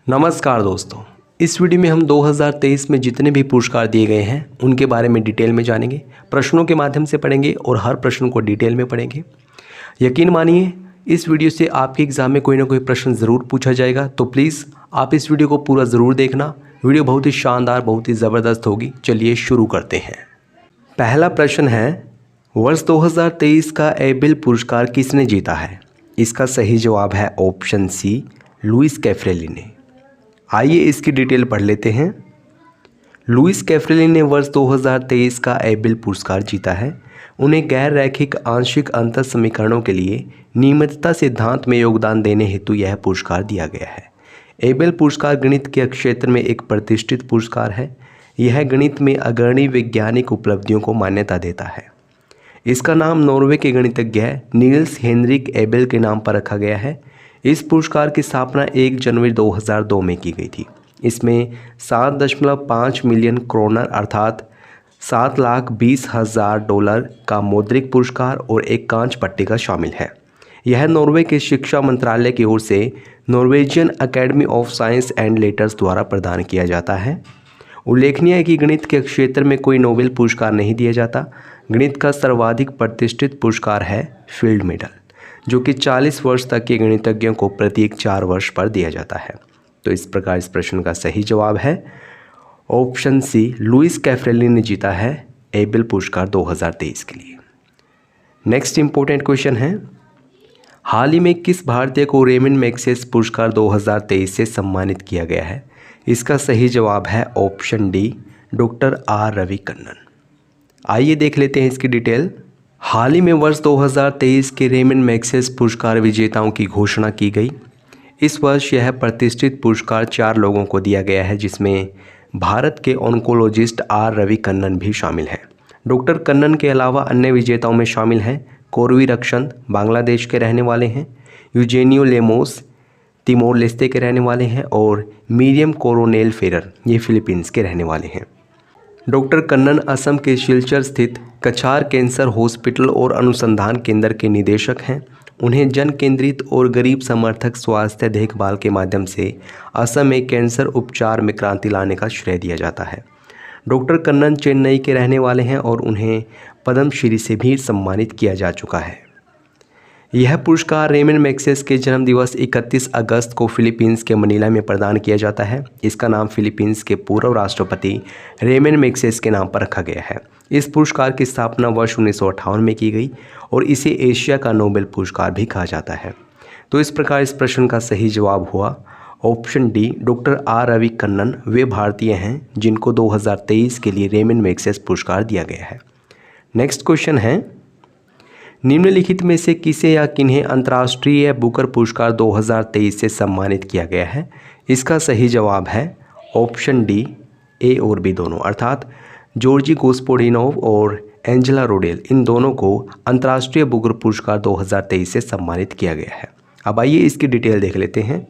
नमस्कार दोस्तों, इस वीडियो में हम 2023 में जितने भी पुरस्कार दिए गए हैं उनके बारे में डिटेल में जानेंगे। प्रश्नों के माध्यम से पढ़ेंगे और हर प्रश्न को डिटेल में पढ़ेंगे। यकीन मानिए इस वीडियो से आपके एग्ज़ाम में कोई ना कोई प्रश्न ज़रूर पूछा जाएगा, तो प्लीज़ आप इस वीडियो को पूरा ज़रूर देखना। वीडियो बहुत ही शानदार, बहुत ही ज़बरदस्त होगी। चलिए शुरू करते हैं। पहला प्रश्न है, वर्ष 2023 का एबेल पुरस्कार किसने जीता है? इसका सही जवाब है ऑप्शन सी, लुइस कैफ्रेली ने। आइए इसकी डिटेल पढ़ लेते हैं। लुइस कैफ्रेली ने वर्ष 2023 का एबेल पुरस्कार जीता है। उन्हें गैर रैखिक आंशिक अंतर समीकरणों के लिए नियमितता सिद्धांत में योगदान देने हेतु यह पुरस्कार दिया गया है। एबेल पुरस्कार गणित के क्षेत्र में एक प्रतिष्ठित पुरस्कार है। यह गणित में अग्रणी वैज्ञानिक उपलब्धियों को मान्यता देता है। इसका नाम नॉर्वे के गणितज्ञ नील्स हेनरिक एबेल के नाम पर रखा गया है। इस पुरस्कार की स्थापना 1 जनवरी 2002 में की गई थी। इसमें 7.5 मिलियन क्रोनर अर्थात $7,20,000 का मौद्रिक पुरस्कार और एक कांच पट्टिका शामिल है। यह नॉर्वे के शिक्षा मंत्रालय की ओर से Norwegian academy of science and letters द्वारा प्रदान किया जाता है। उल्लेखनीय है कि गणित के क्षेत्र में कोई नोबेल पुरस्कार नहीं दिया जाता। गणित का सर्वाधिक प्रतिष्ठित पुरस्कार है फील्ड मेडल, जो कि 40 वर्ष तक के गणितज्ञों को प्रत्येक 4 वर्ष पर दिया जाता है। तो इस प्रकार इस प्रश्न का सही जवाब है ऑप्शन सी, लुइस कैफ्रेली ने जीता है एबेल पुरस्कार 2023 के लिए। नेक्स्ट इंपॉर्टेंट क्वेश्चन है, हाल ही में किस भारतीय को रेमन मैग्सेसे पुरस्कार 2023 से सम्मानित किया गया है? इसका सही जवाब है option D, doctor R Ravi Kannan. आइए देख लेते हैं इसकी डिटेल। हाल ही में वर्ष 2023 के रेमन मैग्सेसे पुरस्कार विजेताओं की घोषणा की गई। इस वर्ष यह प्रतिष्ठित पुरस्कार 4 लोगों को दिया गया है, जिसमें भारत के ऑन्कोलॉजिस्ट आर रवि कन्नन भी शामिल हैं। डॉक्टर कन्नन के अलावा अन्य विजेताओं में शामिल हैं कोरवी रक्षंत, बांग्लादेश के रहने वाले हैं, यूजेनियो लेमोस, तिमोर लेस्ते के रहने वाले हैं, और मिरियम कोरोनेल फेरर, ये फिलीपींस के रहने वाले हैं। डॉक्टर कन्नन असम के सिलचर स्थित कछार कैंसर हॉस्पिटल और अनुसंधान केंद्र के निदेशक हैं। उन्हें जन केंद्रित और गरीब समर्थक स्वास्थ्य देखभाल के माध्यम से असम में कैंसर उपचार में क्रांति लाने का श्रेय दिया जाता है। डॉक्टर कन्नन चेन्नई के रहने वाले हैं और उन्हें पद्मश्री से भी सम्मानित किया जा चुका है। यह पुरस्कार रेमन मैग्सेसे के जन्मदिवस 31 अगस्त को फिलीपींस के मनीला में प्रदान किया जाता है। इसका नाम फिलीपींस के पूर्व राष्ट्रपति रेमन मैग्सेसे के नाम पर रखा गया है। इस पुरस्कार की स्थापना वर्ष 1958 में की गई और इसे एशिया का नोबेल पुरस्कार भी कहा जाता है। तो इस प्रकार इस प्रश्न का सही जवाब हुआ option D, doctor R Ravi Kannan. वे भारतीय हैं जिनको 2023 के लिए रेमन मैग्सेसे पुरस्कार दिया गया है। नेक्स्ट क्वेश्चन है, निम्नलिखित में से किसे या किन्हें अंतर्राष्ट्रीय बुकर पुरस्कार 2023 से सम्मानित किया गया है? इसका सही जवाब है ऑप्शन डी, ए और बी दोनों, अर्थात जॉर्जी गोस्पोडिनोव और एंजेला रोडेल, इन दोनों को अंतर्राष्ट्रीय बुकर पुरस्कार 2023 से सम्मानित किया गया है। अब आइए इसकी डिटेल देख लेते हैं।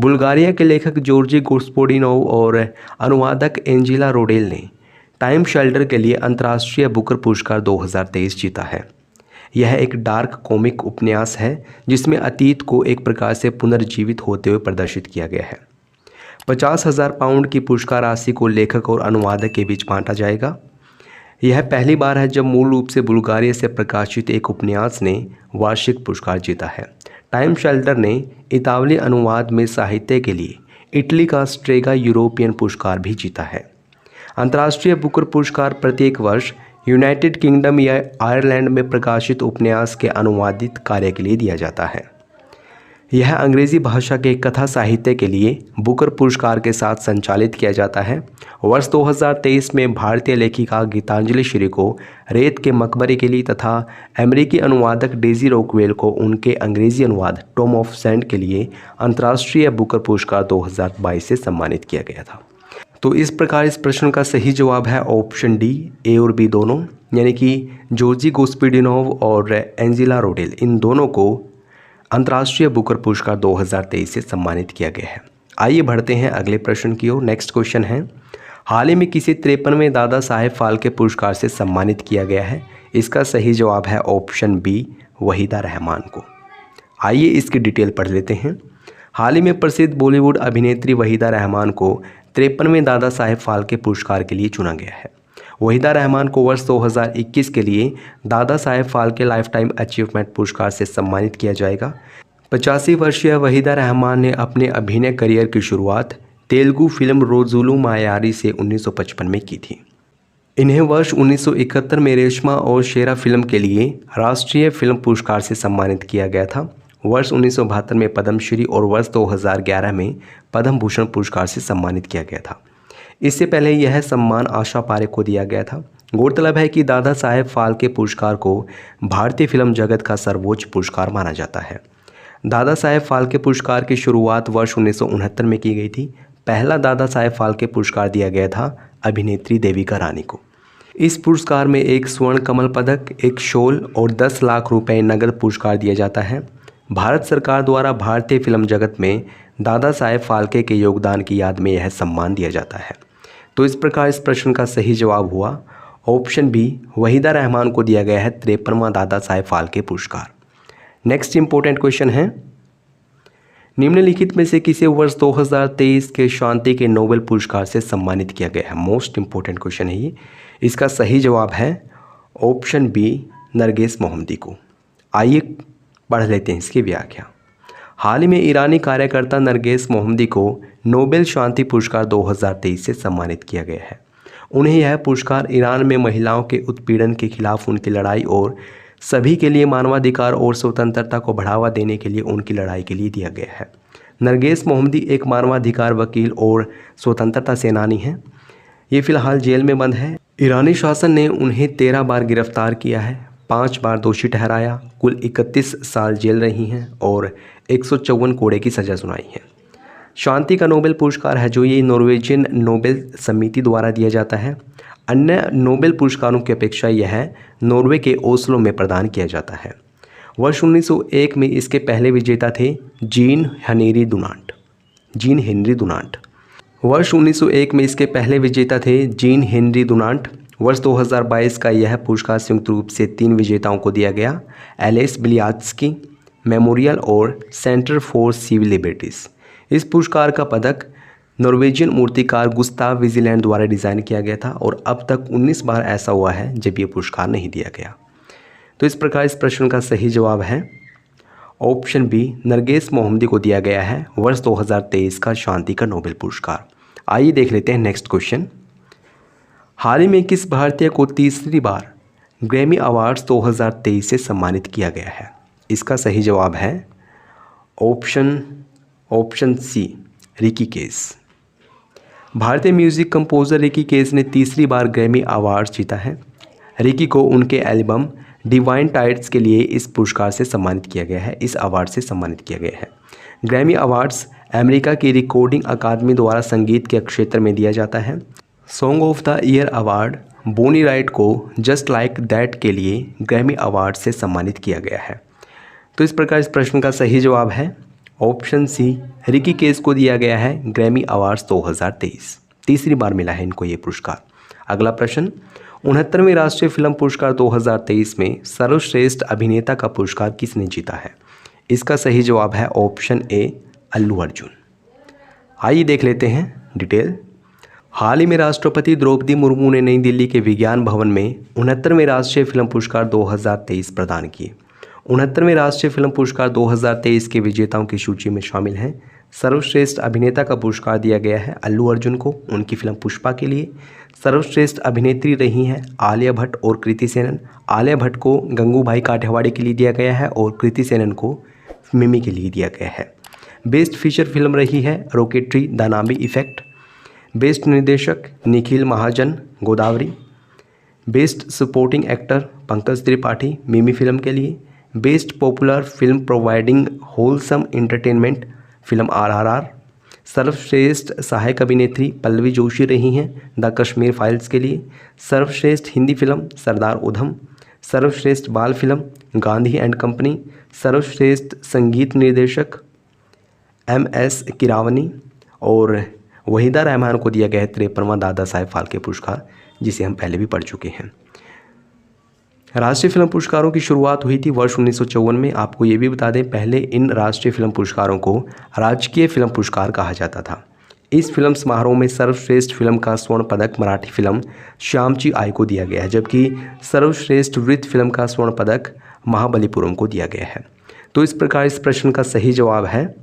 बुल्गारिया के लेखक जॉर्जी गोस्पोडिनोव और अनुवादक एंजेला रोडेल ने टाइम शेल्टर के लिए अंतर्राष्ट्रीय बुकर पुरस्कार 2023 जीता है। यह एक डार्क कॉमिक उपन्यास है जिसमें अतीत को एक प्रकार से पुनर्जीवित होते हुए प्रदर्शित किया गया है। 50,000 पाउंड की पुरस्कार राशि को लेखक और अनुवादक के बीच बांटा जाएगा। यह पहली बार है जब मूल रूप से बुल्गारिया से प्रकाशित एक उपन्यास ने वार्षिक पुरस्कार जीता है। टाइम शेल्टर ने इतालवी अनुवाद में साहित्य के लिए इटली का स्ट्रेगा यूरोपियन पुरस्कार भी जीता है। अंतर्राष्ट्रीय बुकर पुरस्कार प्रत्येक वर्ष यूनाइटेड किंगडम या आयरलैंड में प्रकाशित उपन्यास के अनुवादित कार्य के लिए दिया जाता है। यह अंग्रेजी भाषा के कथा साहित्य के लिए बुकर पुरस्कार के साथ संचालित किया जाता है। वर्ष 2023 में भारतीय लेखिका गीतांजलि श्री को रेत के मकबरे के लिए तथा अमेरिकी अनुवादक डेजी रॉकवेल को उनके अंग्रेजी अनुवाद टॉम ऑफ सैंड के लिए अंतर्राष्ट्रीय बुकर पुरस्कार 2022 से सम्मानित किया गया था। तो इस प्रकार इस प्रश्न का सही जवाब है ऑप्शन डी, ए और बी दोनों, यानी कि जॉर्जी गोस्पोडिनोव और एंजेला रोडेल, इन दोनों को अंतर्राष्ट्रीय बुकर पुरस्कार 2023 से सम्मानित किया गया है। आइए बढ़ते हैं अगले प्रश्न की ओर। नेक्स्ट क्वेश्चन है, हाल ही में किसी 53वें दादा साहेब फाल्के पुरस्कार से सम्मानित किया गया है? इसका सही जवाब है ऑप्शन बी, वहीदा रहमान को। आइए इसकी डिटेल पढ़ लेते हैं। हाल ही में प्रसिद्ध बॉलीवुड अभिनेत्री वहीदा रहमान को 53वें दादा साहेब फाल्के पुरस्कार के लिए चुना गया है। वहीदा रहमान को वर्ष 2021 के लिए Dada Saheb Phalke life time achievement पुरस्कार से सम्मानित किया जाएगा। 85 वर्षीय वहीदा रहमान ने अपने अभिनय करियर की शुरुआत तेलुगु फिल्म रोजुलु मायारी से 1955 में की थी। इन्हें वर्ष 1971 में रेशमा और शेरा फिल्म के लिए राष्ट्रीय फिल्म पुरस्कार से सम्मानित किया गया था। वर्ष 1972 में पद्मश्री और वर्ष 2011 में पद्म भूषण पुरस्कार से सम्मानित किया गया था। इससे पहले यह सम्मान आशा पारेख को दिया गया था। गौरतलब है कि दादा साहेब फाल्के पुरस्कार को भारतीय फिल्म जगत का सर्वोच्च पुरस्कार माना जाता है। दादा साहेब फाल्के पुरस्कार की शुरुआत वर्ष 1969 में की गई थी। पहला दादा साहेब फाल्के पुरस्कार दिया गया था अभिनेत्री देविका रानी को। इस पुरस्कार में एक स्वर्ण कमल पदक, एक शॉल और 10 लाख रुपए नगद पुरस्कार दिया जाता है। भारत सरकार द्वारा भारतीय फिल्म जगत में दादा साहेब फाल्के के योगदान की याद में यह सम्मान दिया जाता है। तो इस प्रकार इस प्रश्न का सही जवाब हुआ ऑप्शन बी, वहीदा रहमान को दिया गया है 53वां दादा साहेब फाल्के पुरस्कार। नेक्स्ट इंपॉर्टेंट क्वेश्चन है, निम्नलिखित में से किसे वर्ष 2023 के शांति के नोबेल पुरस्कार से सम्मानित किया गया है। मोस्ट इंपॉर्टेंट क्वेश्चन है ये। इसका सही जवाब है ऑप्शन बी, नरगिस मोहम्मदी को। आइए पढ़ लेते हैं इसकी व्याख्या। हाल ही में ईरानी कार्यकर्ता नरगिस मोहम्मदी को नोबेल शांति पुरस्कार 2023 से सम्मानित किया गया है। उन्हें यह पुरस्कार ईरान में महिलाओं के उत्पीड़न के खिलाफ उनकी लड़ाई और सभी के लिए मानवाधिकार और स्वतंत्रता को बढ़ावा देने के लिए उनकी लड़ाई के लिए दिया गया है। नरगिस मोहम्मदी एक मानवाधिकार वकील और स्वतंत्रता सेनानी हैं। ये फिलहाल जेल में बंद है। ईरानी शासन ने उन्हें 13 बार गिरफ्तार किया है, 5 बार दोषी ठहराया, कुल 31 साल जेल रही हैं और 154 कोड़े की सज़ा सुनाई है। शांति का नोबेल पुरस्कार है जो ये नॉर्वेजियन नोबेल समिति द्वारा दिया जाता है। अन्य नोबेल पुरस्कारों की अपेक्षा यह नॉर्वे के ओस्लो में प्रदान किया जाता है। वर्ष 1901 में इसके पहले विजेता थे जीन हेनरी डुनांट। वर्ष 1901 में इसके पहले विजेता थे जीन हेनरी डुनांट। वर्ष 2022 का यह पुरस्कार संयुक्त रूप से 3 विजेताओं को दिया गया, एलेस बिलियात्स्की मेमोरियल और सेंटर फॉर सिविल लिबर्टीज़। इस पुरस्कार का पदक नॉर्वेजियन मूर्तिकार गुस्ताव विजिलैंड द्वारा डिज़ाइन किया गया था और अब तक 19 बार ऐसा हुआ है जब ये पुरस्कार नहीं दिया गया। तो इस प्रकार इस प्रश्न का सही जवाब है ऑप्शन बी, नरगिस मोहम्मदी को दिया गया है वर्ष 2023 का शांति का नोबेल पुरस्कार। आइए देख लेते हैं नेक्स्ट क्वेश्चन। हाल ही में किस भारतीय को तीसरी बार ग्रैमी अवार्ड्स 2023 से सम्मानित किया गया है। इसका सही जवाब है ऑप्शन सी, रिकी केस। भारतीय म्यूजिक कंपोजर रिकी केस ने तीसरी बार ग्रैमी अवार्ड्स जीता है। रिकी को उनके एल्बम डिवाइन टाइड्स के लिए इस पुरस्कार से सम्मानित किया गया है, इस अवार्ड से सम्मानित किया गया है। ग्रैमी अवार्ड्स अमेरिका की रिकॉर्डिंग अकादमी द्वारा संगीत के क्षेत्र में दिया जाता है। Song of the year award Bonnie Raitt को जस्ट लाइक दैट के लिए ग्रैमी अवार्ड से सम्मानित किया गया है। तो इस प्रकार इस प्रश्न का सही जवाब है ऑप्शन सी, रिकी केस को दिया गया है ग्रैमी अवार्ड्स 2023। तीसरी बार मिला है इनको ये पुरस्कार। अगला प्रश्न, 69वें राष्ट्रीय फिल्म पुरस्कार 2023 में सर्वश्रेष्ठ अभिनेता का पुरस्कार किसने जीता है। इसका सही जवाब है ऑप्शन ए, अल्लू अर्जुन। आइए देख लेते हैं डिटेल। हाल ही में राष्ट्रपति द्रौपदी मुर्मू ने नई दिल्ली के विज्ञान भवन में 69वें राष्ट्रीय फिल्म पुरस्कार 2023 प्रदान किए। 69वें राष्ट्रीय फिल्म पुरस्कार 2023 के विजेताओं की सूची में शामिल हैं। सर्वश्रेष्ठ अभिनेता का पुरस्कार दिया गया है अल्लू अर्जुन को उनकी फिल्म पुष्पा के लिए। सर्वश्रेष्ठ अभिनेत्री रही हैं आलिया भट्ट और कृति सेनन। आलिया भट्ट को गंगूबाई काठियावाड़ी के लिए दिया गया है और कृति सेनन को मिमी के लिए दिया गया है। बेस्ट फीचर फिल्म रही है Rocketry the Nambi effect. Best निर्देशक Nikhil Mahajan Godavari. Best supporting actor Pankaj Tripathi Mimi film के लिए। Best popular film providing wholesome entertainment film RRR। सर्वश्रेष्ठ सहायक अभिनेत्री पल्लवी जोशी रही हैं द कश्मीर फाइल्स के लिए। सर्वश्रेष्ठ हिंदी फिल्म सरदार उधम। सर्वश्रेष्ठ बाल फिल्म गांधी एंड कंपनी। सर्वश्रेष्ठ संगीत निर्देशक MS किरावनी। और वहीदा रहमान को दिया गया है 53वां दादा साहेब फाल्के पुरस्कार, जिसे हम पहले भी पढ़ चुके हैं। राष्ट्रीय फिल्म पुरस्कारों की शुरुआत हुई थी वर्ष 1954 में। आपको ये भी बता दें, पहले इन राष्ट्रीय फिल्म पुरस्कारों को राजकीय फिल्म पुरस्कार कहा जाता था। इस फिल्म समारोह में सर्वश्रेष्ठ फिल्म का स्वर्ण पदक मराठी फिल्म श्यामची आई को दिया गया है, जबकि सर्वश्रेष्ठ वृत्त फिल्म का स्वर्ण पदक महाबलीपुरम को दिया गया है। तो इस प्रकार इस प्रश्न का सही जवाब है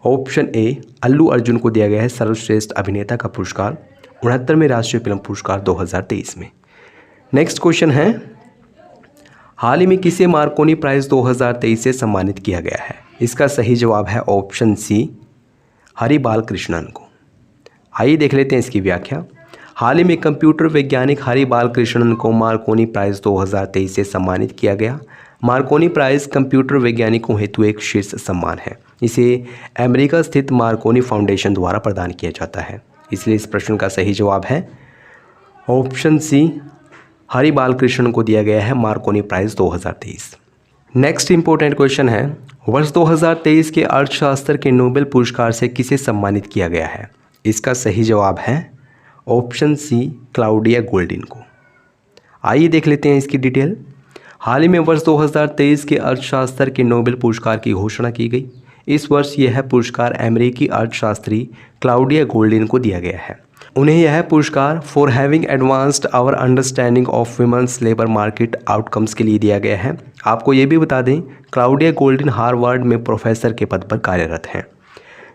ऑप्शन ए, अल्लू अर्जुन को दिया गया है सर्वश्रेष्ठ अभिनेता का पुरस्कार 69वें राष्ट्रीय फिल्म पुरस्कार 2023 में। नेक्स्ट क्वेश्चन है, हाल ही में किसे मार्कोनी प्राइज़ 2023 से सम्मानित किया गया है? इसका सही जवाब है ऑप्शन सी, हरि बाल कृष्णन को। आइए देख लेते हैं इसकी व्याख्या। हाल ही में कंप्यूटर वैज्ञानिक हरि बाल कृष्णन को मार्कोनी प्राइज़ 2023 से सम्मानित किया गया। मार्कोनी प्राइज़ कंप्यूटर वैज्ञानिकों हेतु एक शीर्ष सम्मान है। इसे अमेरिका स्थित मार्कोनी फाउंडेशन द्वारा प्रदान किया जाता है। इसलिए इस प्रश्न का सही जवाब है ऑप्शन सी, हरि बाल कृष्णन को दिया गया है Marconi prize 2023। Next important question है, वर्ष 2023 के अर्थशास्त्र के नोबेल पुरस्कार से किसे सम्मानित किया गया है? इसका सही जवाब है ऑप्शन सी, क्लाउडिया गोल्डिन को। आइए देख लेते हैं इसकी डिटेल। हाल ही में वर्ष 2023 के अर्थशास्त्र के नोबेल पुरस्कार की घोषणा की गई। इस वर्ष यह पुरस्कार अमेरिकी अर्थशास्त्री क्लाउडिया गोल्डिन को दिया गया है। उन्हें यह पुरस्कार for having advanced our understanding of women's labour market outcomes के लिए दिया गया है। आपको ये भी बता दें, क्लाउडिया गोल्डिन हार्वर्ड में प्रोफेसर के पद पर कार्यरत हैं।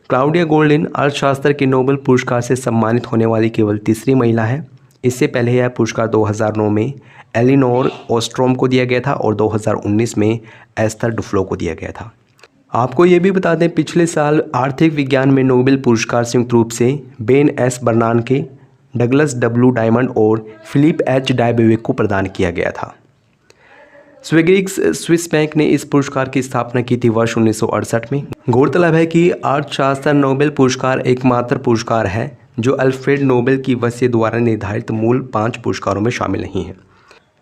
क्लाउडिया गोल्डिन अर्थशास्त्र के नोबेल पुरस्कार से सम्मानित होने वाली केवल तीसरी महिला है। इससे पहले यह पुरस्कार 2009 में एलिनोर ओस्ट्रोम को दिया गया था और 2019 में एस्थर डुफ्लो को दिया गया था। आपको ये भी बता दें, पिछले साल आर्थिक विज्ञान में नोबेल पुरस्कार संयुक्त रूप से Ben S बर्नानके, Douglas W diamond और फिलिप एच डायबेविक को प्रदान किया गया था। स्विस बैंक ने इस पुरस्कार की स्थापना की थी वर्ष 1968 में। गौरतलब है कि अर्थशास्त्र नोबेल पुरस्कार एकमात्र पुरस्कार है जो अल्फ्रेड नोबेल की वसीयत द्वारा निर्धारित मूल 5 पुरस्कारों में शामिल नहीं है।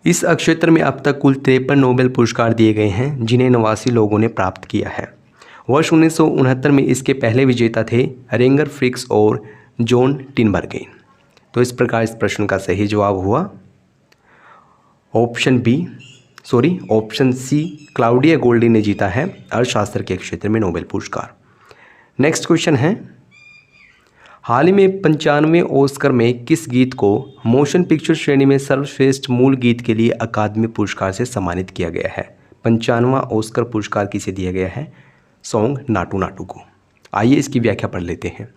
इस क्षेत्र में अब तक कुल 53 नोबेल पुरस्कार दिए गए हैं, जिन्हें 89 लोगों ने प्राप्त किया है। वर्ष 1969 में इसके पहले विजेता थे रेंगर फ्रिक्स और जॉन टिनबर्गेन। तो इस प्रकार इस प्रश्न का सही जवाब हुआ ऑप्शन सी, क्लाउडिया गोल्डिन ने जीता है अर्थशास्त्र के क्षेत्र में नोबेल पुरस्कार। नेक्स्ट क्वेश्चन है, हाल ही में 95वें ऑस्कर में किस गीत को मोशन पिक्चर श्रेणी में सर्वश्रेष्ठ मूल गीत के लिए अकादमी पुरस्कार से सम्मानित किया गया है? 95वां ऑस्कर पुरस्कार किसे दिया गया है? सॉन्ग नाटू नाटू को। आइए इसकी व्याख्या पढ़ लेते हैं।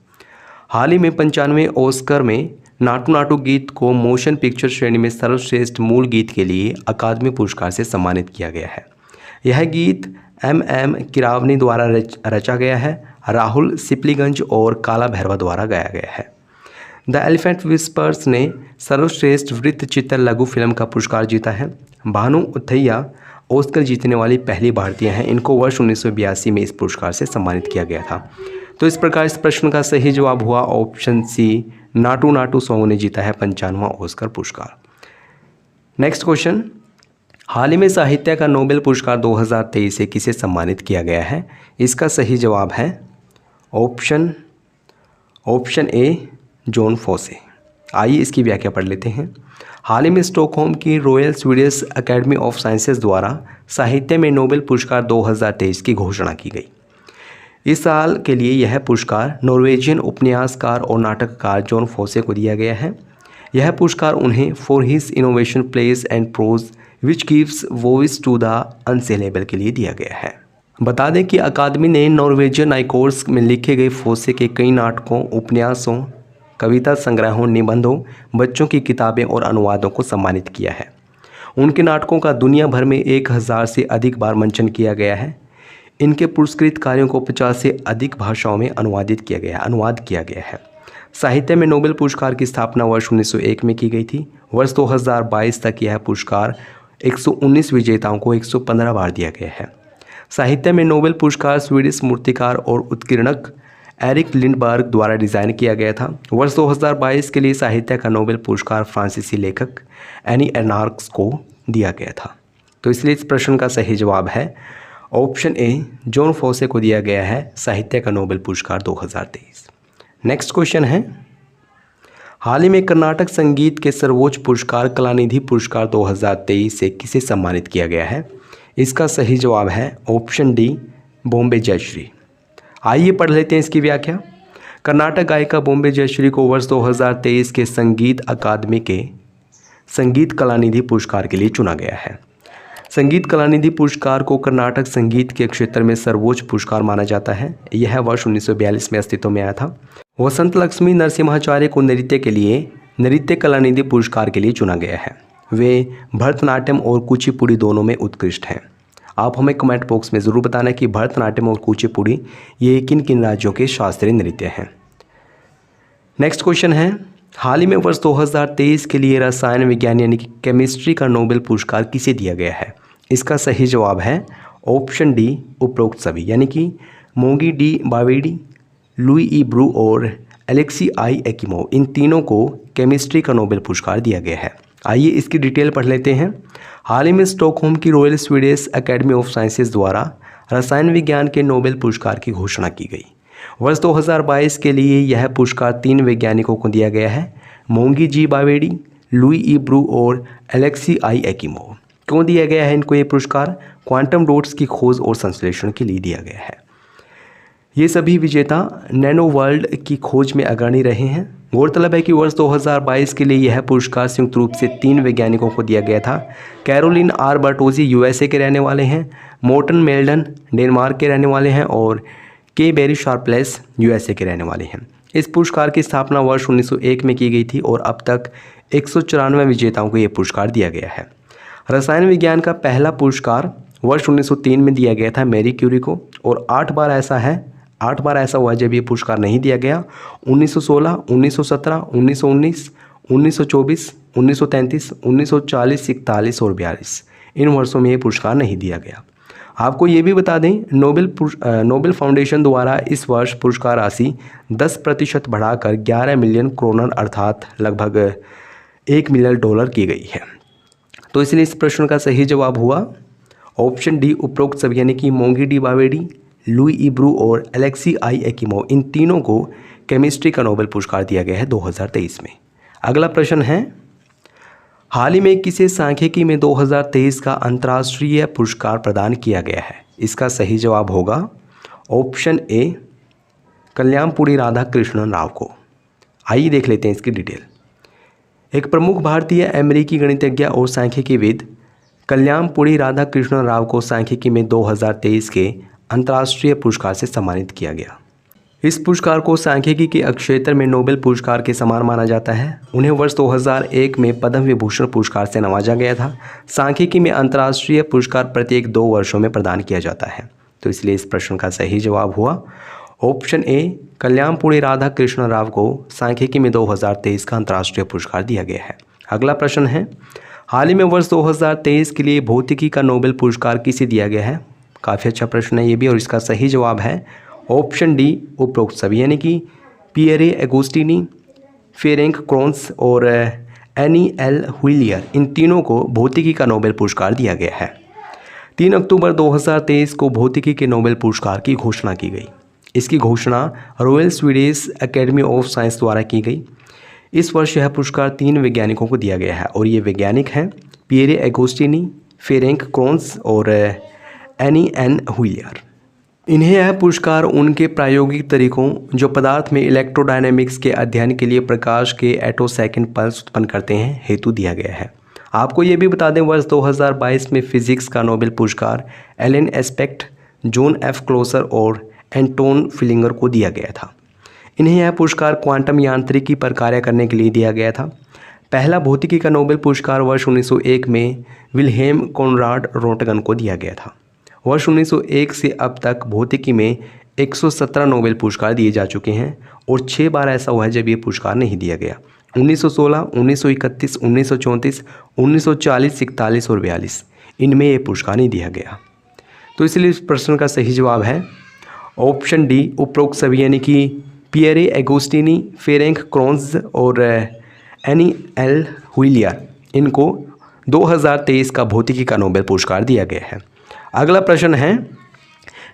हाल ही में 95वें ऑस्कर में नाटू नाटू गीत को मोशन पिक्चर श्रेणी में सर्वश्रेष्ठ मूल गीत के लिए अकादमी पुरस्कार से सम्मानित किया गया है। यह गीत M.M. किरावनी द्वारा रचा गया है, राहुल सिप्लीगंज और काला भैरवा द्वारा गाया गया है। द एलिफेंट विस्पर्स ने सर्वश्रेष्ठ वृत्त चित्र लघु फिल्म का पुरस्कार जीता है। भानु उथैया ऑस्कर जीतने वाली पहली भारतीय हैं। इनको वर्ष 1982 में इस पुरस्कार से सम्मानित किया गया था। तो इस प्रकार इस प्रश्न का सही जवाब हुआ option C, Naatu Naatu song ने जीता है 95वां ऑस्कर पुरस्कार। नेक्स्ट क्वेश्चन, हाल ही में साहित्य का नोबेल पुरस्कार 2023 से किसे सम्मानित किया गया है? इसका सही जवाब है ऑप्शन ए, जॉन फॉसे। आइए इसकी व्याख्या पढ़ लेते हैं। हाल ही में स्टॉकहोम की royal Swedish academy of sciences द्वारा साहित्य में नोबेल पुरस्कार 2023 की घोषणा की गई। इस साल के लिए यह पुरस्कार नॉर्वेजियन उपन्यासकार और नाटककार जॉन फॉसे को दिया गया है। यह पुरस्कार उन्हें for his innovation plays and prose which gives voice to the unsayable के लिए दिया गया है। बता दें कि अकादमी ने नॉर्वेजियन आइकोर्स में लिखे गए फॉसे के कई नाटकों, उपन्यासों, कविता संग्रहों, निबंधों, बच्चों की किताबें और अनुवादों को सम्मानित किया है। उनके नाटकों का दुनिया भर में 1000 से अधिक बार मंचन किया गया है। इनके पुरस्कृत कार्यों को 50 से अधिक भाषाओं में अनुवाद किया गया है। साहित्य में नोबेल पुरस्कार की स्थापना वर्ष 1901 में की गई थी। वर्ष 2022 तक यह पुरस्कार 119 विजेताओं को 115 बार दिया गया है। साहित्य में नोबेल पुरस्कार स्वीडिश मूर्तिकार और उत्कीर्णक एरिक लिंडबर्ग द्वारा डिज़ाइन किया गया था। वर्ष 2022 के लिए साहित्य का नोबेल पुरस्कार फ्रांसीसी लेखक एनी एर्नार्क्स को दिया गया था। तो इसलिए इस प्रश्न का सही जवाब है ऑप्शन ए, जॉन फॉसे को दिया गया है साहित्य का नोबेल पुरस्कार 2023। नेक्स्ट क्वेश्चन है, हाल ही में कर्नाटक संगीत के सर्वोच्च पुरस्कार कलानिधि पुरस्कार 2023 से किसे सम्मानित किया गया है? इसका सही जवाब है ऑप्शन डी, बॉम्बे जयश्री। आइए पढ़ लेते हैं इसकी व्याख्या। कर्नाटक गायिका बॉम्बे जयश्री को वर्ष 2023 के संगीत अकादमी के संगीत कलानिधि पुरस्कार के लिए चुना गया है। संगीत कलानिधि पुरस्कार को कर्नाटक संगीत के क्षेत्र में सर्वोच्च पुरस्कार माना जाता है। यह वर्ष 1942 में अस्तित्व में आया था। वसंत लक्ष्मी नरसिम्हाचार्य को नृत्य के लिए नृत्य कलानिधि पुरस्कार के लिए चुना गया है। वे भरतनाट्यम और कुचिपुड़ी दोनों में उत्कृष्ट हैं। आप हमें कमेंट बॉक्स में ज़रूर बताना कि भरतनाट्यम और कुचिपुड़ी ये किन किन राज्यों के शास्त्रीय नृत्य हैं। नेक्स्ट क्वेश्चन है, हाल ही में वर्ष 2023 के लिए रसायन विज्ञान यानी कि केमिस्ट्री का नोबेल पुरस्कार किसे दिया गया है? इसका सही जवाब है ऑप्शन डी, उपरोक्त सभी, यानी कि मोगी डी बावेडी, लुई ई ब्रू और एलेक्सी आई एकिमोव, इन तीनों को केमिस्ट्री का नोबेल पुरस्कार दिया गया है। आइए इसकी डिटेल पढ़ लेते हैं। हाल ही में स्टॉकहोम की royal Swedish academy of sciences द्वारा रसायन विज्ञान के नोबेल पुरस्कार की घोषणा की गई। वर्ष 2022 के लिए यह पुरस्कार 3 वैज्ञानिकों को दिया गया है, मोंगी जी बावेडी, लुई ई ब्रू और एलेक्सी आई एकिमोव। क्यों दिया गया है इनको ये पुरस्कार? क्वांटम डॉट्स की खोज और संश्लेषण के लिए दिया गया है। ये सभी विजेता नैनो वर्ल्ड की खोज में अग्रणी रहे हैं। गौरतलब है कि वर्ष 2022 के लिए यह पुरस्कार संयुक्त रूप से 3 वैज्ञानिकों को दिया गया था। कैरोलिन आर बर्टोजी यूएसए के रहने वाले हैं, मोर्टन मेल्डन डेनमार्क के रहने वाले हैं और के बेरी शार्पलेस यूएसए के रहने वाले हैं। इस पुरस्कार की स्थापना वर्ष 1901 में की गई थी और अब तक 194 विजेताओं को यह पुरस्कार दिया गया है। रसायन विज्ञान का पहला पुरस्कार वर्ष 1903 में दिया गया था मैरी क्यूरी को, और 8 बार ऐसा हुआ जब ये पुरस्कार नहीं दिया गया। 1916, 1917, 1919, 1924, 1933, 1940, 41 और 42 इन वर्षों में ये पुरस्कार नहीं दिया गया। आपको ये भी बता दें, नोबेल फाउंडेशन द्वारा इस वर्ष पुरस्कार राशि 10% बढ़ाकर 11 मिलियन क्रोनर अर्थात लगभग $1 मिलियन की गई है। तो इसलिए इस प्रश्न का सही जवाब हुआ ऑप्शन डी, उपरोक्त सभी, यानी कि मोंगी डी बावेडी, लुई ई ब्रू और एलेक्सी आई एकिमोव, इन तीनों को केमिस्ट्री का नोबेल पुरस्कार दिया गया है 2023 में। अगला प्रश्न है, हाल ही में किसे सांख्यिकी में 2023 का अंतर्राष्ट्रीय पुरस्कार प्रदान किया गया है? इसका सही जवाब होगा ऑप्शन ए, कल्याणपुरी राधाकृष्णन राव को। आइए देख लेते हैं इसकी डिटेल। एक प्रमुख भारतीय अमेरिकी गणितज्ञ और सांख्यिकीविद कल्याणपुरी राधाकृष्णन राव को सांख्यिकी में 2023 के अंतर्राष्ट्रीय पुरस्कार से सम्मानित किया गया। इस पुरस्कार को सांख्यिकी के क्षेत्र में नोबेल पुरस्कार के समान माना जाता है। उन्हें वर्ष 2001 में पद्म विभूषण पुरस्कार से नवाजा गया था। सांख्यिकी में अंतर्राष्ट्रीय पुरस्कार प्रत्येक 2 वर्षों में प्रदान किया जाता है। तो इसलिए इस प्रश्न का सही जवाब हुआ ऑप्शन ए, कल्याणपुरी राधाकृष्णन राव को सांख्यिकी में 2023 का अंतर्राष्ट्रीय पुरस्कार दिया गया है। अगला प्रश्न है, हाल ही में वर्ष 2023 के लिए भौतिकी का नोबेल पुरस्कार किसे दिया गया है? काफ़ी अच्छा प्रश्न है ये भी, और इसका सही जवाब है ऑप्शन डी, उपरोक्त सभी, यानी कि पियरे एगोस्टिनी, फेरेंक क्रोन्स और एनी एल हुइलियर, इन तीनों को भौतिकी का नोबेल पुरस्कार दिया गया है। 3 अक्टूबर 2023 को भौतिकी के नोबेल पुरस्कार की घोषणा की गई। इसकी घोषणा royal Swedish academy of science द्वारा की गई। इस वर्ष यह पुरस्कार 3 वैज्ञानिकों को दिया गया है और ये वैज्ञानिक हैं पियरे एगोस्टिनी, फेरेंक क्रोन्स और एनी एन हुइलियर। इन्हें यह पुरस्कार उनके प्रायोगिक तरीकों जो पदार्थ में इलेक्ट्रोडायनेमिक्स के अध्ययन के लिए प्रकाश के एटोसेकंड पल्स उत्पन्न करते हैं हेतु दिया गया है। आपको ये भी बता दें, वर्ष 2022 में फिजिक्स का नोबेल पुरस्कार Alain Aspect, John F Clauser और एंटोन फिलिंगर को दिया गया था। इन्हें यह पुरस्कार क्वांटम यांत्रिकी पर कार्य करने के लिए दिया गया था। पहला भौतिकी का नोबेल पुरस्कार वर्ष 1901 में विल्हेम कॉनराड रोंटगन को दिया गया था। वर्ष 1901 से अब तक भौतिकी में 117 नोबेल पुरस्कार दिए जा चुके हैं और 6 बार ऐसा हुआ है जब ये पुरस्कार नहीं दिया गया। 1916, 1931, 1934, 1940, 41 और 42 इनमें ये पुरस्कार नहीं दिया गया। तो इसलिए इस प्रश्न का सही जवाब है ऑप्शन डी, उपरोक्त सभी, यानी कि पियरे एगोस्टिनी, फेरेंक क्रोन्स और एनी एल हुइलियर, इनको 2023 का भौतिकी का नोबेल पुरस्कार दिया गया है। अगला प्रश्न है,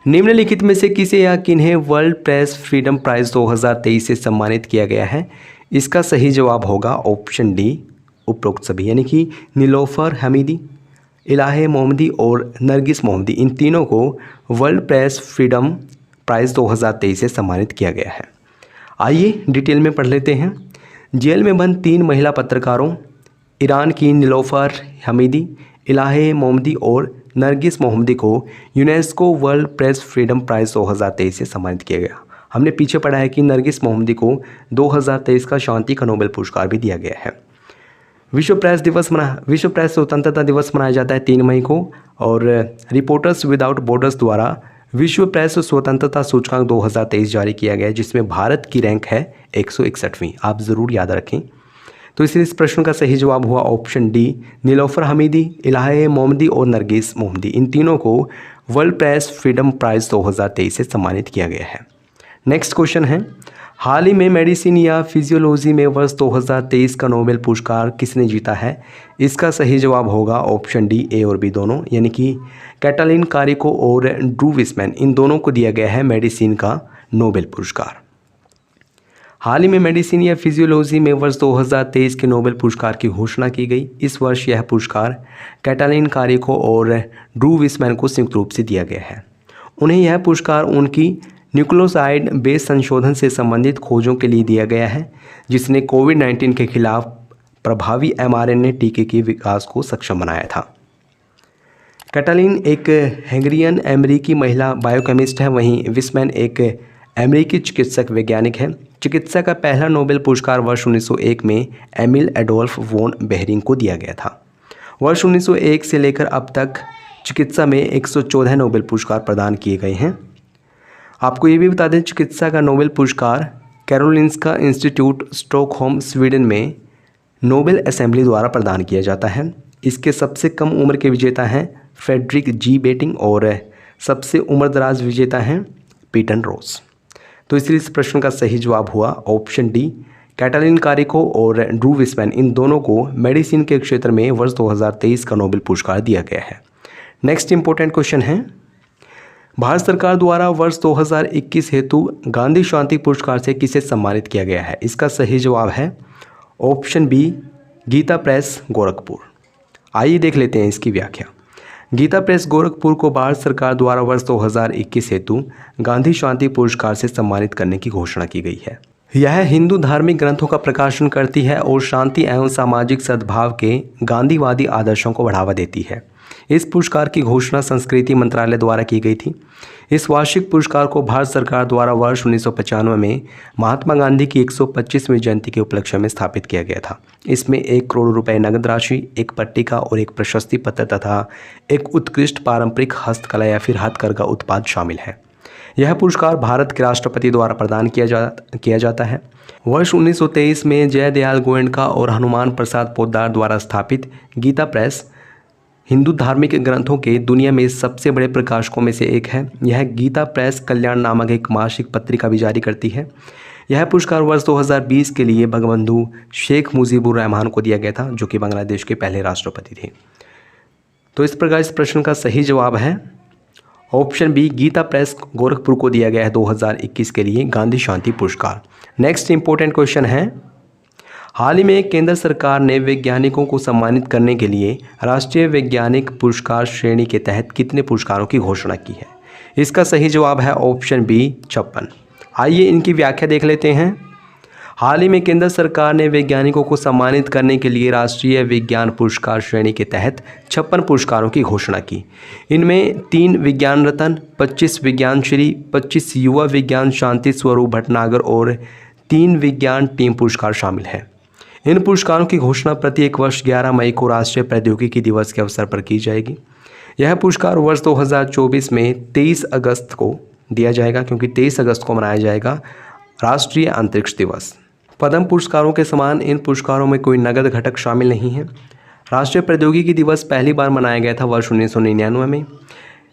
निम्नलिखित में से किसे या किन्हें वर्ल्ड प्रेस फ्रीडम प्राइज़ 2023 से सम्मानित किया गया है? इसका सही जवाब होगा ऑप्शन डी उपरोक्त सभी, यानी कि नीलोफर हमीदी, इलाहे मोहम्मदी और नरगिस मोहम्मदी, इन तीनों को वर्ल्ड प्रेस फ्रीडम प्राइज़ 2023 से सम्मानित किया गया है। आइए डिटेल में पढ़ लेते हैं। जेल में बंद 3 महिला पत्रकारों ईरान की नीलोफर हमीदी, इलाहे मोहम्मदी और नरगिस मोहम्मदी को UNESCO world press freedom prize 2023 से सम्मानित किया गया। हमने पीछे पढ़ा है कि नरगिस मोहम्मदी को 2023 का शांति का नोबेल पुरस्कार भी दिया गया है। विश्व प्रेस स्वतंत्रता दिवस मनाया जाता है 3 मई को, और रिपोर्टर्स विदाउट बॉर्डर्स द्वारा विश्व प्रेस स्वतंत्रता सूचकांक 2023 जारी किया गया है, जिसमें भारत की रैंक है 161वीं। आप ज़रूर याद रखें। तो इसलिए इस प्रश्न का सही जवाब हुआ ऑप्शन डी, नीलोफर हमीदी, इलाहे मोहम्मदी और नरगिस मोहम्मदी, इन तीनों को वर्ल्ड प्रेस फ्रीडम प्राइज़ 2023 से सम्मानित किया गया है। नेक्स्ट क्वेश्चन है, हाल ही में मेडिसिन या फिजियोलॉजी में वर्ष 2023 का नोबेल पुरस्कार किसने जीता है? इसका सही जवाब होगा ऑप्शन डी, ए और बी दोनों, यानी कि कैटालिन कारिको और ड्रू विस्मैन, इन दोनों को दिया गया है मेडिसिन का नोबेल पुरस्कार। हाल ही में मेडिसिन या फिजियोलॉजी में वर्ष 2023 के नोबेल पुरस्कार की घोषणा की गई। इस वर्ष यह पुरस्कार कैटालिन कारिको और ड्रू विस्मैन को संयुक्त रूप से दिया गया है। उन्हें यह पुरस्कार उनकी न्यूक्लियोसाइड बेस संशोधन से संबंधित खोजों के लिए दिया गया है, जिसने कोविड-19 के खिलाफ प्रभावी mRNA टीके के विकास को सक्षम बनाया था। कैटालिन एक हंगेरियन अमेरिकी महिला बायोकेमिस्ट है, वहीं विस्मैन एक अमेरिकी चिकित्सक वैज्ञानिक है। चिकित्सा का पहला नोबेल पुरस्कार वर्ष 1901 में एमिल एडोल्फ वॉन बेहरिंग को दिया गया था। वर्ष 1901 से लेकर अब तक चिकित्सा में 114 नोबेल पुरस्कार प्रदान किए गए हैं। आपको ये भी बता दें, चिकित्सा का नोबेल पुरस्कार कैरोलिंस्का इंस्टीट्यूट स्टॉकहोम स्वीडन में नोबेल असेंबली द्वारा प्रदान किया जाता है। इसके सबसे कम उम्र के विजेता हैं फ्रेडरिक जी बेटिंग और सबसे उम्रदराज विजेता हैं पीटन रॉस। तो इसलिए इस प्रश्न का सही जवाब हुआ ऑप्शन डी, कैटालिन कारिको और ड्रू विस्मैन, इन दोनों को मेडिसिन के क्षेत्र में वर्ष 2023 का नोबेल पुरस्कार दिया गया है। नेक्स्ट इंपॉर्टेंट क्वेश्चन है, भारत सरकार द्वारा वर्ष 2021 हेतु गांधी शांति पुरस्कार से किसे सम्मानित किया गया है? इसका सही जवाब है option B, Gita press Gorakhpur. आइए देख लेते हैं इसकी व्याख्या। गीता प्रेस गोरखपुर को भारत सरकार द्वारा वर्ष 2021 हेतु गांधी शांति पुरस्कार से सम्मानित करने की घोषणा की गई है। यह हिंदू धार्मिक ग्रंथों का प्रकाशन करती है और शांति एवं सामाजिक सद्भाव के गांधीवादी आदर्शों को बढ़ावा देती है। इस पुरस्कार की घोषणा संस्कृति मंत्रालय द्वारा की गई थी। इस वार्षिक पुरस्कार को भारत सरकार द्वारा वर्ष 1995 में महात्मा गांधी की 125वीं जयंती के उपलक्ष्य में स्थापित किया गया था। इसमें 1 करोड़ रुपए नगद राशि, एक पट्टिका और एक प्रशस्ति पत्र तथा एक उत्कृष्ट पारंपरिक हस्तकला या फिर हथकरघा उत्पाद शामिल है। यह पुरस्कार भारत के राष्ट्रपति द्वारा प्रदान किया जाता है। वर्ष 1923 में जयदयाल गोयनका और हनुमान प्रसाद पोद्दार द्वारा स्थापित गीता प्रेस हिंदू धार्मिक ग्रंथों के दुनिया में सबसे बड़े प्रकाशकों में से एक है। यह गीता प्रेस कल्याण नामक एक मासिक पत्रिका भी जारी करती है। यह पुरस्कार वर्ष 2020 के लिए बंगबंधु शेख मुजीबुर रहमान को दिया गया था, जो कि बांग्लादेश के पहले राष्ट्रपति थे। तो इस प्रकार इस प्रश्न का सही जवाब है option B, Gita press Gorakhpur को दिया गया है 2021 के लिए गांधी शांति पुरस्कार। नेक्स्ट इंपॉर्टेंट क्वेश्चन है, हाल ही में केंद्र सरकार ने वैज्ञानिकों को सम्मानित करने के लिए राष्ट्रीय वैज्ञानिक पुरस्कार श्रेणी के तहत कितने पुरस्कारों की घोषणा की है? इसका सही जवाब है ऑप्शन बी, 56। आइए इनकी व्याख्या देख लेते हैं। हाल ही में केंद्र सरकार ने वैज्ञानिकों को सम्मानित करने के लिए राष्ट्रीय विज्ञान पुरस्कार श्रेणी के तहत 56 पुरस्कारों की घोषणा की। इनमें 3 विज्ञान रत्न, 25 विज्ञान श्री, 25 युवा विज्ञान शांति स्वरूप भटनागर और 3 विज्ञान टीम पुरस्कार शामिल हैं। इन पुरस्कारों की घोषणा प्रत्येक वर्ष 11 मई को राष्ट्रीय प्रौद्योगिकी दिवस के अवसर पर की जाएगी। यह पुरस्कार वर्ष 2024 में 23 अगस्त को दिया जाएगा, क्योंकि 23 अगस्त को मनाया जाएगा राष्ट्रीय अंतरिक्ष दिवस। पद्म पुरस्कारों के समान इन पुरस्कारों में कोई नगद घटक शामिल नहीं है। राष्ट्रीय प्रौद्योगिकी दिवस पहली बार मनाया गया था वर्ष 1999 में।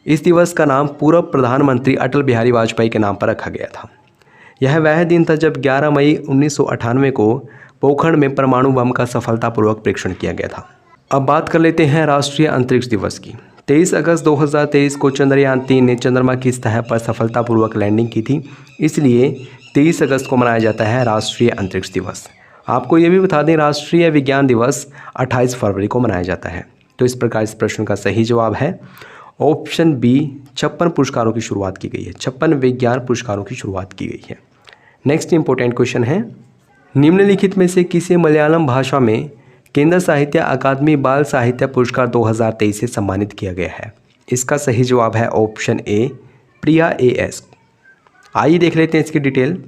इस दिवस का नाम पूर्व प्रधानमंत्री अटल बिहारी वाजपेयी के नाम पर रखा गया था। यह वह दिन था जब 11 मई 1998 को पोखरण में परमाणु बम का सफलतापूर्वक परीक्षण किया गया था। अब बात कर लेते हैं राष्ट्रीय अंतरिक्ष दिवस की। 23 अगस्त 2023 को चंद्रयान 3 ने चंद्रमा की सतह पर सफलतापूर्वक लैंडिंग की थी, इसलिए 23 अगस्त को मनाया जाता है राष्ट्रीय अंतरिक्ष दिवस। आपको ये भी बता दें राष्ट्रीय विज्ञान दिवस 28 फरवरी को मनाया जाता है। तो इस प्रकार इस प्रश्न का सही जवाब है ऑप्शन बी, 56 पुरस्कारों की शुरुआत की गई है। 56 विज्ञान पुरस्कारों की शुरुआत की गई है। नेक्स्ट इंपॉर्टेंट क्वेश्चन है, निम्नलिखित में से किसे मलयालम भाषा में केंद्र साहित्य अकादमी बाल साहित्य पुरस्कार 2023 से सम्मानित किया गया है? इसका सही जवाब है ऑप्शन ए, प्रिया AS। आइए देख लेते हैं इसकी डिटेल।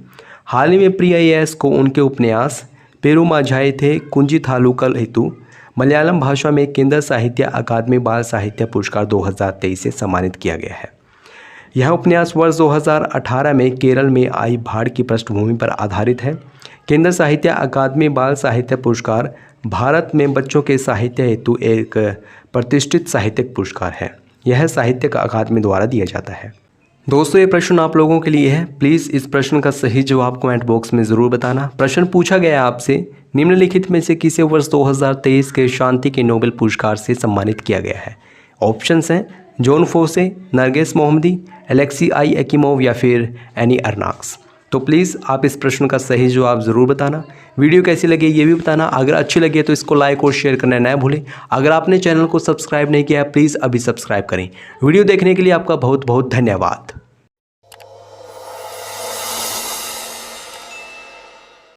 हाल ही में प्रिया AS को उनके उपन्यास पेरुमाझाई थे कुंजी थालुकल हेतु मलयालम भाषा में केंद्र साहित्य अकादमी बाल साहित्य पुरस्कार 2023 से सम्मानित किया गया है। यह उपन्यास वर्ष 2018 में केरल में आई बाढ़ की पृष्ठभूमि पर आधारित है। केंद्र साहित्य अकादमी बाल साहित्य पुरस्कार भारत में बच्चों के साहित्य हेतु एक प्रतिष्ठित साहित्यिक पुरस्कार है। यह साहित्यिक अकादमी द्वारा दिया जाता है। दोस्तों, ये प्रश्न आप लोगों के लिए है। प्लीज़ इस प्रश्न का सही जवाब कमेंट बॉक्स में ज़रूर बताना। प्रश्न पूछा गया है आपसे, निम्नलिखित में से किसे वर्ष 2023 के शांति के नोबेल पुरस्कार से सम्मानित किया गया है? ऑप्शंस हैं जॉन फोसे, नरगिस मोहम्मदी, एलेक्सी आई एक्कीमोव या फिर एनी अर्नाक्स। तो प्लीज़ आप इस प्रश्न का सही जवाब ज़रूर बताना। वीडियो कैसी लगी ये भी बताना। अगर अच्छी लगे तो इसको लाइक और शेयर करना ना भूलें। अगर आपने चैनल को सब्सक्राइब नहीं किया है प्लीज़ अभी सब्सक्राइब करें। वीडियो देखने के लिए आपका बहुत बहुत धन्यवाद।